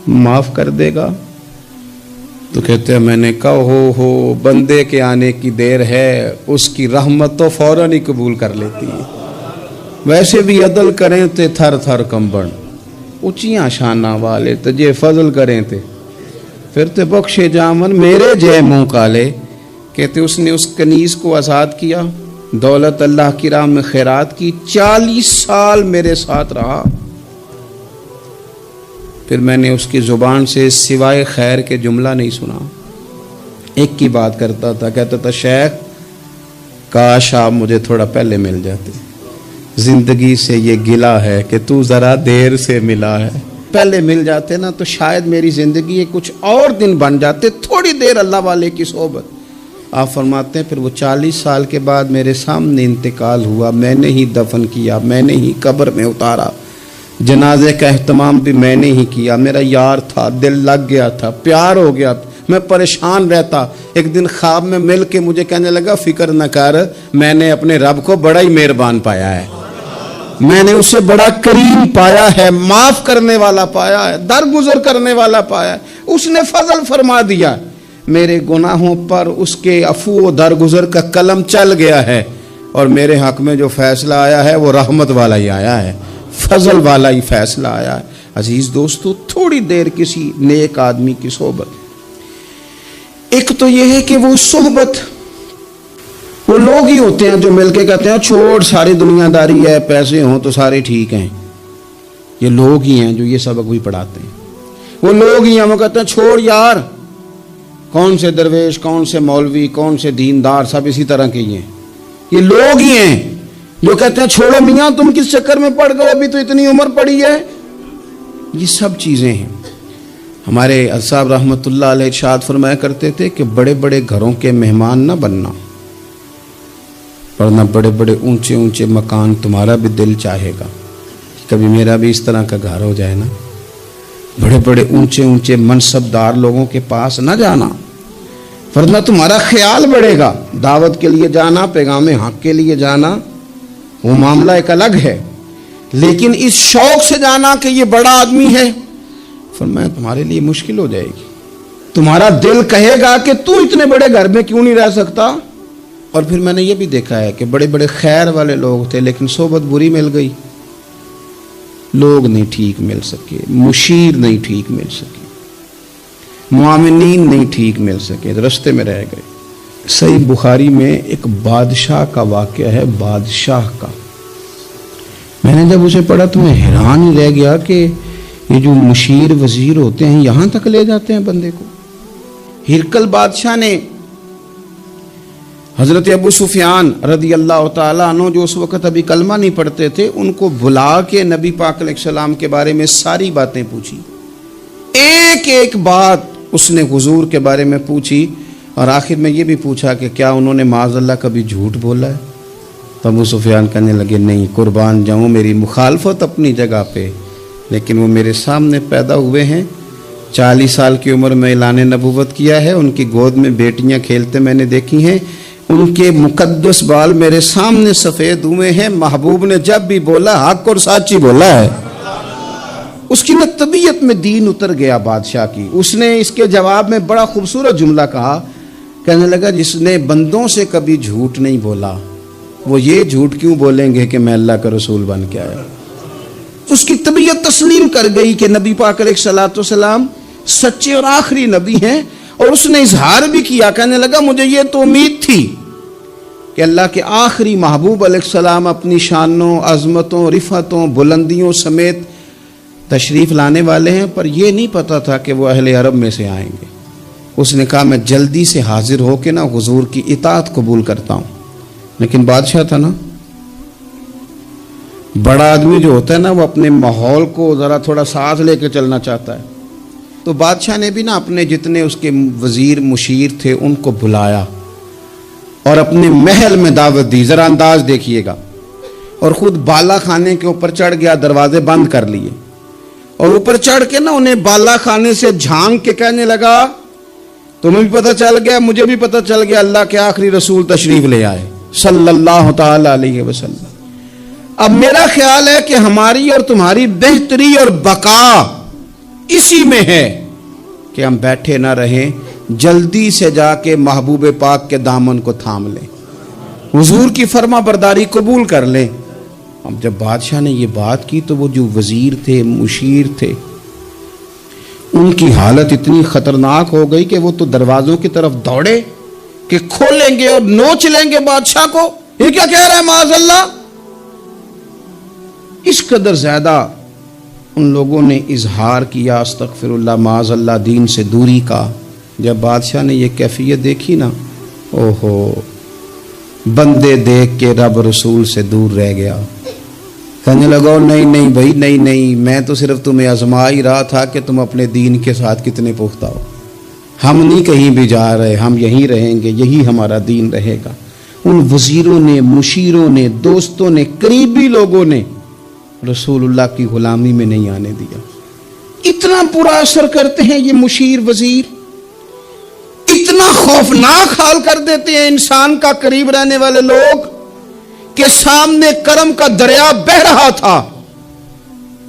معاف کر دے گا؟ تو کہتے ہیں میں نے کہا ہو بندے کے آنے کی دیر ہے، اس کی رحمت تو فوراً ہی قبول کر لیتی ہے۔ ویسے بھی عدل کریں تے تھر تھر کمبن، اونچیاں شانہ والے تجھے فضل کریں تے پھر تے بخشے جامن میرے جے منہ کالے۔ کہتے اس نے اس کنیز کو آزاد کیا، دولت اللہ کی راہ میں خیرات کی، 40 سال میرے ساتھ رہا، پھر میں نے اس کی زبان سے سوائے خیر کے جملہ نہیں سنا۔ ایک کی بات کرتا تھا، کہتا تھا شیخ کاش آپ مجھے تھوڑا پہلے مل جاتے، زندگی سے یہ گلہ ہے کہ تو ذرا دیر سے ملا ہے، پہلے مل جاتے نا تو شاید میری زندگی کچھ اور دن بن جاتے، تھوڑی دیر اللہ والے کی صحبت۔ آپ فرماتے ہیں پھر وہ 40 سال کے بعد میرے سامنے انتقال ہوا، میں نے ہی دفن کیا، میں نے ہی قبر میں اتارا، جنازے کا اہتمام بھی میں نے ہی کیا، میرا یار تھا، دل لگ گیا تھا، پیار ہو گیا، میں پریشان رہتا۔ ایک دن خواب میں مل کے مجھے کہنے لگا فکر نہ کر، میں نے اپنے رب کو بڑا ہی مہربان پایا ہے، میں نے اسے بڑا کریم پایا ہے، معاف کرنے والا پایا ہے، درگزر کرنے والا پایا ہے، اس نے فضل فرما دیا، میرے گناہوں پر اس کے عفو و درگزر کا قلم چل گیا ہے، اور میرے حق میں جو فیصلہ آیا ہے وہ رحمت والا ہی آیا ہے، فضل والا ہی فیصلہ آیا ہے۔ عزیز دوستو، تھوڑی دیر کسی نیک آدمی کی صحبت، ایک تو یہ ہے کہ وہ صحبت، وہ لوگ ہی ہوتے ہیں جو مل کے کہتے ہیں چھوڑ ساری دنیا داری ہے، پیسے ہوں تو سارے ٹھیک ہیں۔ یہ لوگ ہی ہیں جو یہ سبق بھی پڑھاتے ہیں، وہ لوگ ہی ہیں وہ کہتے ہیں چھوڑ یار، کون سے درویش، کون سے مولوی، کون سے دیندار، سب اسی طرح کے ہی ہیں۔ یہ لوگ ہی ہیں جو کہتے ہیں چھوڑو میاں تم کس چکر میں پڑ گئے، ابھی تو اتنی عمر پڑی ہے۔ یہ سب چیزیں ہیں۔ ہمارے صاحب رحمۃ اللہ علیہ ارشاد فرمایا کرتے تھے کہ بڑے بڑے گھروں کے مہمان نہ بننا، ورنہ بڑے بڑے اونچے اونچے مکان تمہارا بھی دل چاہے گا کبھی میرا بھی اس طرح کا گھر ہو جائے نا۔ بڑے بڑے اونچے اونچے منصبدار لوگوں کے پاس نہ جانا، ورنہ تمہارا خیال بڑھے گا۔ دعوت کے لیے جانا، پیغام حق کے لیے جانا، وہ معاملہ ایک الگ ہے، لیکن اس شوق سے جانا کہ یہ بڑا آدمی ہے، فرمایا تمہارے لیے مشکل ہو جائے گی۔ تمہارا دل کہے گا کہ تو اتنے بڑے گھر میں کیوں نہیں رہ سکتا۔ اور پھر میں نے یہ بھی دیکھا ہے کہ بڑے بڑے خیر والے لوگ تھے لیکن صحبت بری مل گئی، لوگ نہیں ٹھیک مل سکے، مشیر نہیں ٹھیک مل سکے، معاونین نہیں ٹھیک مل سکے، رستے میں رہ گئے۔ صحیح بخاری میں ایک بادشاہ کا واقعہ ہے، بادشاہ کا۔ میں نے جب اسے پڑھا تو میں حیران ہی رہ گیا کہ یہ جو مشیر وزیر ہوتے ہیں یہاں تک لے جاتے ہیں بندے کو۔ ہرقل بادشاہ نے حضرت ابو سفیان رضی اللہ تعالیٰ عنہ جو اس وقت ابھی کلمہ نہیں پڑھتے تھے، ان کو بلا کے نبی پاک علیہ السلام کے بارے میں ساری باتیں پوچھی، ایک ایک بات اس نے حضور کے بارے میں پوچھی، اور آخر میں یہ بھی پوچھا کہ کیا انہوں نے معاذ اللہ کبھی جھوٹ بولا ہے؟ تو ابو سفیان کہنے لگے نہیں، قربان جاؤں میری مخالفت اپنی جگہ پہ، لیکن وہ میرے سامنے پیدا ہوئے ہیں، 40 سال کی عمر میں اعلان نبوت کیا ہے، ان کی گود میں بیٹیاں کھیلتے میں نے دیکھی ہیں، ان کے مقدس بال میرے سامنے سفید ہوئے ہیں، محبوب نے جب بھی بولا حق اور سچ ہی بولا ہے۔ اس کی نہ طبیعت میں دین اتر گیا بادشاہ کی۔ اس نے اس کے جواب میں بڑا خوبصورت جملہ کہا، کہنے لگا جس نے بندوں سے کبھی جھوٹ نہیں بولا وہ یہ جھوٹ کیوں بولیں گے کہ میں اللہ کا رسول بن کے آیا۔ اس کی طبیعت تسلیم کر گئی کہ نبی پاک علیہ السلام سچے اور آخری نبی ہیں، اور اس نے اظہار بھی کیا، کہنے لگا مجھے یہ تو امید تھی کہ اللہ کے آخری محبوب علیہ السلام اپنی شانوں، عظمتوں، رفعتوں، بلندیوں سمیت تشریف لانے والے ہیں، پر یہ نہیں پتا تھا کہ وہ اہل عرب میں سے آئیں گے۔ اس نے کہا میں جلدی سے حاضر ہو کے نا حضور کی اطاعت قبول کرتا ہوں، لیکن بادشاہ تھا نا، بڑا آدمی جو ہوتا ہے نا وہ اپنے ماحول کو ذرا تھوڑا ساتھ لے کے چلنا چاہتا ہے۔ تو بادشاہ نے بھی نا اپنے جتنے اس کے وزیر مشیر تھے ان کو بلایا اور اپنے محل میں دعوت دی، ذرا انداز دیکھیے گا، اور خود بالا خانے کے اوپر چڑھ گیا، دروازے بند کر لیے، اور اوپر چڑھ کے نا انہیں بالا خانے سے جھانک کے کہنے لگا تمہیں بھی پتہ چل گیا، مجھے بھی پتہ چل گیا اللہ کے آخری رسول تشریف لے آئے صلی اللہ تعالی علیہ وسلم۔ اب میرا خیال ہے کہ ہماری اور تمہاری بہتری اور بقا اسی میں ہے کہ ہم بیٹھے نہ رہیں، جلدی سے جا کے محبوب پاک کے دامن کو تھام لیں، حضور کی فرما برداری قبول کر لیں۔ اب جب بادشاہ نے یہ بات کی تو وہ جو وزیر تھے، مشیر تھے، ان کی حالت اتنی خطرناک ہو گئی کہ وہ تو دروازوں کی طرف دوڑے کہ کھولیں گے اور نوچ لیں گے بادشاہ کو، یہ کیا کہہ رہا ہے معاذ اللہ۔ اس قدر زیادہ ان لوگوں نے اظہار کیا استغفر اللہ معاذ اللہ دین سے دوری کا۔ جب بادشاہ نے یہ کیفیت دیکھی نا، اوہو، بندے دیکھ کے رب رسول سے دور رہ گیا، کہنے لگا نہیں بھائی، نہیں، میں تو صرف تمہیں آزما ہی رہا تھا کہ تم اپنے دین کے ساتھ کتنے پختہ ہو، ہم نہیں کہیں بھی جا رہے، ہم یہیں رہیں گے، یہی ہمارا دین رہے گا۔ ان وزیروں نے، مشیروں نے، دوستوں نے، قریبی لوگوں نے رسول اللہ کی غلامی میں نہیں آنے دیا۔ اتنا برا اثر کرتے ہیں یہ مشیر وزیر، اتنا خوفناک حال کر دیتے ہیں انسان کا قریب رہنے والے لوگ کہ سامنے کرم کا دریا بہ رہا تھا،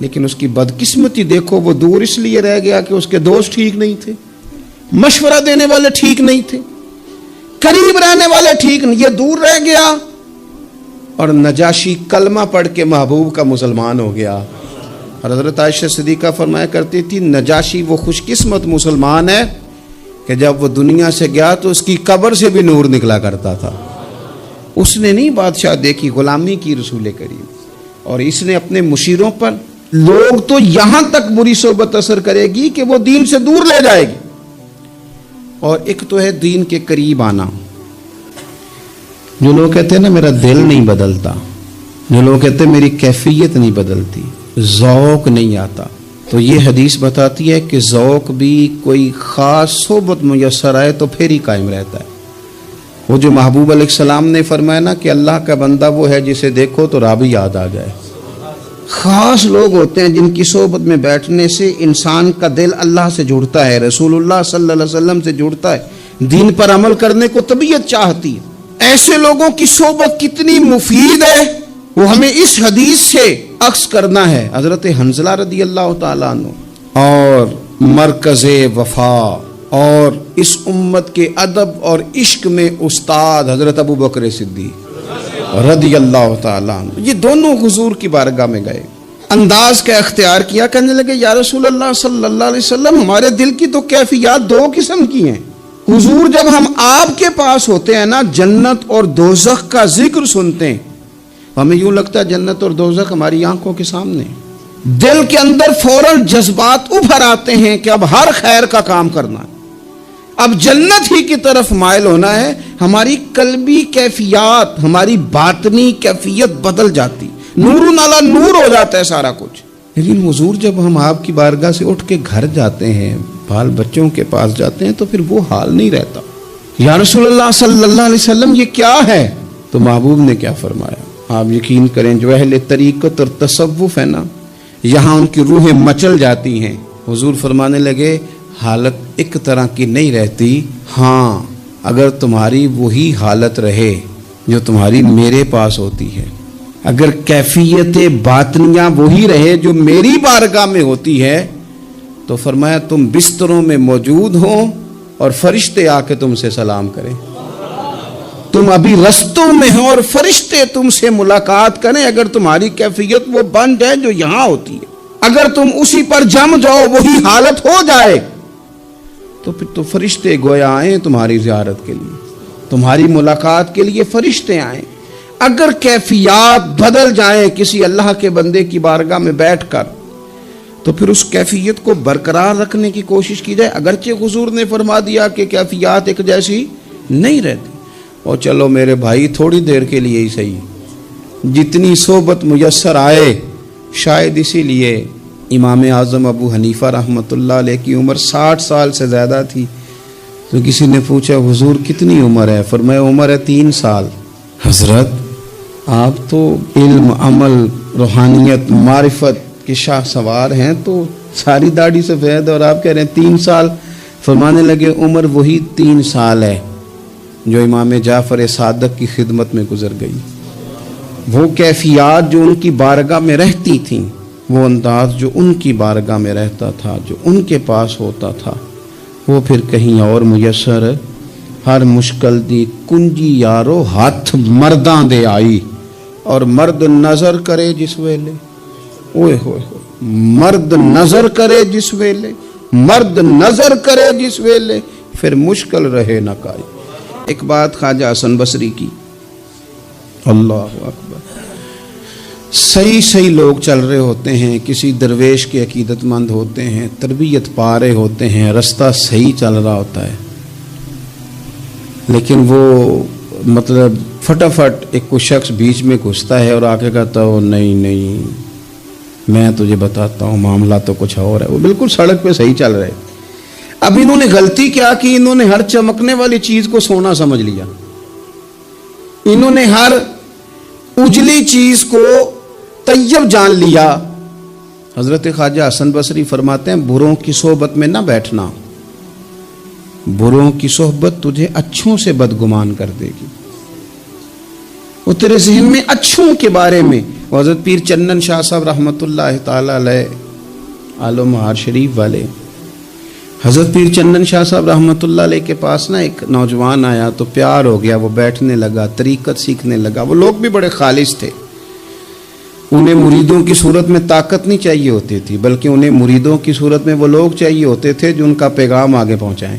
لیکن اس کی بدقسمتی دیکھو، وہ دور اس لیے رہ گیا کہ اس کے دوست ٹھیک نہیں تھے، مشورہ دینے والے ٹھیک نہیں تھے، قریب رہنے والے ٹھیک نہیں، یہ دور رہ گیا۔ اور نجاشی کلمہ پڑھ کے محبوب کا مسلمان ہو گیا۔ اور حضرت عائشہ صدیقہ فرمایا کرتی تھی، نجاشی وہ خوش قسمت مسلمان ہے کہ جب وہ دنیا سے گیا تو اس کی قبر سے بھی نور نکلا کرتا تھا۔ اس نے نہیں بادشاہ دیکھی، غلامی کی رسول کریم، اور اس نے اپنے مشیروں پر، لوگ تو یہاں تک بری صحبت اثر کرے گی کہ وہ دین سے دور لے جائے گی۔ اور ایک تو ہے دین کے قریب آنا، جو لوگ کہتے ہیں نا میرا دل نہیں بدلتا، جو لوگ کہتے ہیں میری کیفیت نہیں بدلتی، ذوق نہیں آتا، تو یہ حدیث بتاتی ہے کہ ذوق بھی کوئی خاص صحبت میسر آئے تو پھر ہی قائم رہتا ہے۔ وہ جو محبوب علیہ السلام نے فرمایا نا کہ اللہ کا بندہ وہ ہے جسے دیکھو تو رب یاد آ جائے۔ خاص لوگ ہوتے ہیں جن کی صحبت میں بیٹھنے سے انسان کا دل اللہ سے جڑتا ہے، رسول اللہ صلی اللہ علیہ وسلم سے جڑتا ہے، دین پر عمل کرنے کو طبیعت چاہتی ہے۔ ایسے لوگوں کی صحبت کتنی مفید ہے وہ ہمیں اس حدیث سے عکس کرنا ہے۔ حضرت حنظلہ رضی اللہ تعالیٰ عنہ اور مرکز وفا اور اس امت کے ادب اور عشق میں استاد حضرت ابو بکر صدیق رضی اللہ تعالیٰ عنہ، یہ دونوں حضور کی بارگاہ میں گئے، انداز کا اختیار کیا، کہنے لگے یا رسول اللہ صلی اللہ علیہ وسلم، ہمارے دل کی تو کیفیات دو قسم کی ہیں۔ حضور جب ہم آپ کے پاس ہوتے ہیں نا، جنت اور دوزخ کا ذکر سنتے ہیں، ہمیں یوں لگتا ہے جنت اور دوزخ ہماری آنکھوں کے سامنے، دل کے اندر فوراً جذبات ابھر آتے ہیں کہ اب ہر خیر کا کام کرنا ہے، اب جنت ہی کی طرف مائل ہونا ہے۔ ہماری قلبی کیفیات، ہماری باطنی کیفیت بدل جاتی، نور علی نور ہو جاتا ہے سارا کچھ۔ لیکن حضور جب ہم آپ کی بارگاہ سے اٹھ کے گھر جاتے ہیں، بال بچوں کے پاس جاتے ہیں، تو پھر وہ حال نہیں رہتا۔ یا رسول اللہ صلی اللہ علیہ وسلم یہ کیا ہے؟ تو محبوب نے کیا فرمایا؟ آپ یقین کریں جو اہل طریقت اور تصوف ہے نا، یہاں ان کی روحیں مچل جاتی ہیں۔ حضور فرمانے لگے حالت ایک طرح کی نہیں رہتی، ہاں اگر تمہاری وہی حالت رہے جو تمہاری میرے پاس ہوتی ہے، اگر کیفیت باطنیہ وہی رہے جو میری بارگاہ میں ہوتی ہے، تو فرمایا تم بستروں میں موجود ہو اور فرشتے آ کے تم سے سلام کریں، تم ابھی رستوں میں ہو اور فرشتے تم سے ملاقات کریں، اگر تمہاری کیفیت وہ بن جائے جو یہاں ہوتی ہے، اگر تم اسی پر جم جاؤ، وہی حالت ہو جائے، تو پھر تو فرشتے گویا آئیں تمہاری زیارت کے لیے، تمہاری ملاقات کے لیے فرشتے آئیں۔ اگر کیفیات بدل جائیں کسی اللہ کے بندے کی بارگاہ میں بیٹھ کر، تو پھر اس کیفیت کو برقرار رکھنے کی کوشش کی جائے، اگرچہ حضور نے فرما دیا کہ کیفیات ایک جیسی نہیں رہتی، اور چلو میرے بھائی تھوڑی دیر کے لیے ہی صحیح، جتنی صحبت میسر آئے۔ شاید اسی لیے امام اعظم ابو حنیفہ رحمۃ اللہ علیہ کی عمر 60 سال سے زیادہ تھی، تو کسی نے پوچھا حضور کتنی عمر ہے؟ فرمایا عمر ہے 3 سال۔ حضرت آپ تو علم، عمل، روحانیت، معرفت کے شاہ سوار ہیں، تو ساری داڑھی سفید اور آپ کہہ رہے ہیں 3 سال۔ فرمانے لگے عمر وہی 3 سال ہے جو امام جعفر صادق کی خدمت میں گزر گئی، وہ کیفیات جو ان کی بارگاہ میں رہتی تھیں، وہ انداز جو ان کی بارگاہ میں رہتا تھا، جو ان کے پاس ہوتا تھا، وہ پھر کہیں اور میسر ہر مشکل دی کنجی یارو ہاتھ مرداں دے آئی، اور مرد نظر کرے جس ویلے، اوئے ہوئے مرد نظر کرے جس ویلے، مرد نظر کرے جس ویلے، پھر مشکل رہے نہ کائی۔ ایک بات خواجہ حسن بصری کی، اللہ اکبر، صحیح لوگ چل رہے ہوتے ہیں، کسی درویش کے عقیدت مند ہوتے ہیں، تربیت پا رہے ہوتے ہیں، رستہ صحیح چل رہا ہوتا ہے، لیکن وہ مطلب فٹافٹ ایک کوئی شخص بیچ میں گھستا ہے اور آ کے کہتا ہو نہیں میں تجھے بتاتا ہوں معاملہ تو کچھ اور ہے۔ وہ بالکل سڑک پہ صحیح چل رہے، اب انہوں نے غلطی کیا کی، انہوں نے ہر چمکنے والی چیز کو سونا سمجھ لیا، انہوں نے ہر اجلی چیز کو طیب جان لیا۔ حضرت خواجہ حسن بصری فرماتے ہیں بروں کی صحبت میں نہ بیٹھنا، بروں کی صحبت تجھے اچھوں سے بدگمان کر دے گی، وہ تیرے ذہن میں اچھوں کے بارے میں۔ حضرت پیر چندن شاہ صاحب رحمۃ اللہ تعالی علیہ آل مہار شریف والے، حضرت پیر چندن شاہ صاحب رحمۃ اللہ علیہ کے پاس نا ایک نوجوان آیا تو پیار ہو گیا، وہ بیٹھنے لگا، طریقت سیکھنے لگا۔ وہ لوگ بھی بڑے خالص تھے، انہیں مریدوں کی صورت میں طاقت نہیں چاہیے ہوتی تھی، بلکہ انہیں مریدوں کی صورت میں وہ لوگ چاہیے ہوتے تھے جو ان کا پیغام آگے پہنچائیں،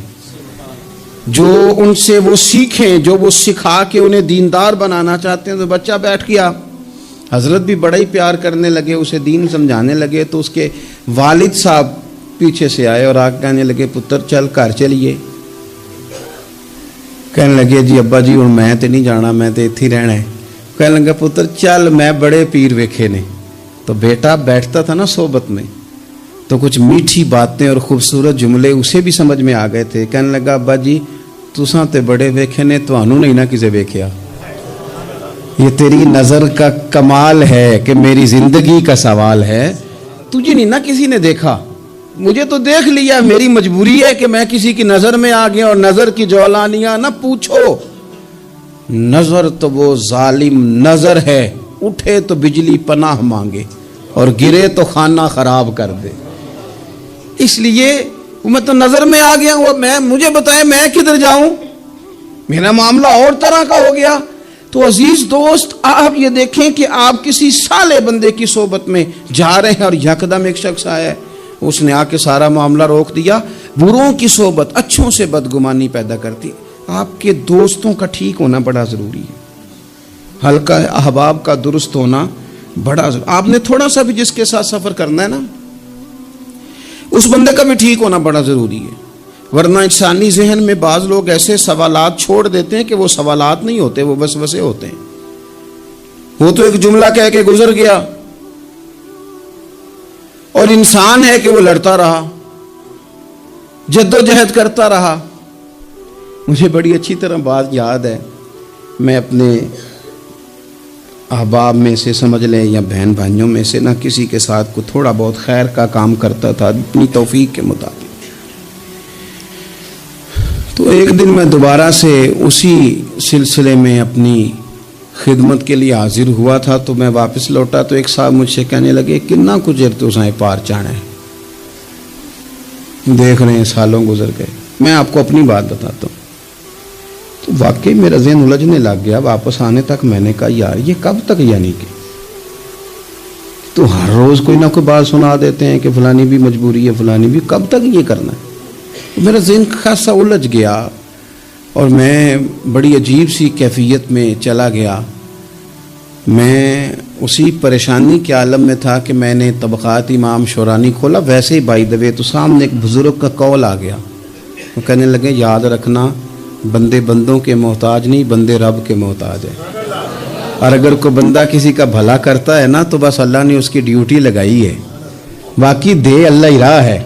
جو ان سے وہ سیکھیں، جو وہ سکھا کے انہیں دیندار بنانا چاہتے ہیں۔ تو بچہ بیٹھ گیا، حضرت بھی بڑا ہی پیار کرنے لگے، اسے دین سمجھانے لگے۔ تو اس کے والد صاحب پیچھے سے آئے اور آگے کہنے لگے پتر چل گھر چلیے۔ کہنے لگے جی ابا جی اور میں تے نہیں جانا، میں تے اتھی رہنا ہے۔ کہنے لگا پتر چل میں بڑے پیر ویکھے نے۔ تو بیٹا بیٹھتا تھا نا صحبت میں تو کچھ میٹھی باتیں اور خوبصورت جملے اسے بھی سمجھ میں آ گئے تھے۔ کہنے لگا ابا جی تساں تے بڑے ویکھے نے، تانوں نہیں نہ کسے ویکھیا، یہ تیری نظر کا کمال ہے کہ میری زندگی کا سوال ہے، تجھے نہیں نہ کسی نے دیکھا، مجھے تو دیکھ لیا، میری مجبوری ہے کہ میں کسی کی نظر میں آ گیا۔ اور نظر کی جولانیاں نہ پوچھو، نظر تو وہ ظالم نظر ہے، اٹھے تو بجلی پناہ مانگے اور گرے تو خانہ خراب کر دے۔ اس لیے میں تو نظر میں آ گیا ہوں، مجھے بتائیں میں کدھر جاؤں، میرا معاملہ اور طرح کا ہو گیا۔ تو عزیز دوست آپ یہ دیکھیں کہ آپ کسی صالح بندے کی صحبت میں جا رہے ہیں اور یکدم ایک شخص آیا ہے، اس نے آ کے سارا معاملہ روک دیا۔ بروں کی صحبت اچھوں سے بدگمانی پیدا کرتی۔ آپ کے دوستوں کا ٹھیک ہونا بڑا ضروری ہے، حلقہ احباب کا درست ہونا بڑا ضروری۔ آپ نے تھوڑا سا بھی جس کے ساتھ سفر کرنا ہے نا، اس بندے کا بھی ٹھیک ہونا بڑا ضروری ہے، ورنہ انسانی ذہن میں بعض لوگ ایسے سوالات چھوڑ دیتے ہیں کہ وہ سوالات نہیں ہوتے، وہ وسوسے ہوتے ہیں۔ وہ تو ایک جملہ کہہ کے گزر گیا، اور انسان ہے کہ وہ لڑتا رہا، جدوجہد کرتا رہا۔ مجھے بڑی اچھی طرح بات یاد ہے، میں اپنے احباب میں سے سمجھ لیں یا بہن بھائیوں میں سے نہ کسی کے ساتھ کو تھوڑا بہت خیر کا کام کرتا تھا اپنی توفیق کے مطابق۔ تو ایک دن میں دوبارہ سے اسی سلسلے میں اپنی خدمت کے لیے حاضر ہوا تھا، تو میں واپس لوٹا تو ایک صاحب مجھ سے کہنے لگے کنا کچھ تو سائیں پار چانا ہے، دیکھ رہے ہیں سالوں گزر گئے۔ میں آپ کو اپنی بات بتاتا ہوں، تو واقعی میرا ذہن الجھنے لگ گیا۔ واپس آنے تک میں نے کہا یار یہ کب تک، یعنی کہ تو ہر روز کوئی نہ کوئی بات سنا دیتے ہیں کہ فلانی بھی مجبوری ہے، فلانی بھی، کب تک یہ کرنا ہے؟ میرا ذہن خاصا الجھ گیا اور میں بڑی عجیب سی کیفیت میں چلا گیا۔ میں اسی پریشانی کے عالم میں تھا کہ میں نے طبقات امام شورانی کھولا، ویسے ہی بائی دوے تو سامنے ایک بزرگ کا قول آ گیا۔ وہ کہنے لگے یاد رکھنا بندے بندوں کے محتاج نہیں، بندے رب کے محتاج ہیں، اور اگر کوئی بندہ کسی کا بھلا کرتا ہے نا تو بس اللہ نے اس کی ڈیوٹی لگائی ہے، باقی دے اللہ ہی راہ ہے،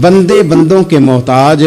بندے بندوں کے محتاج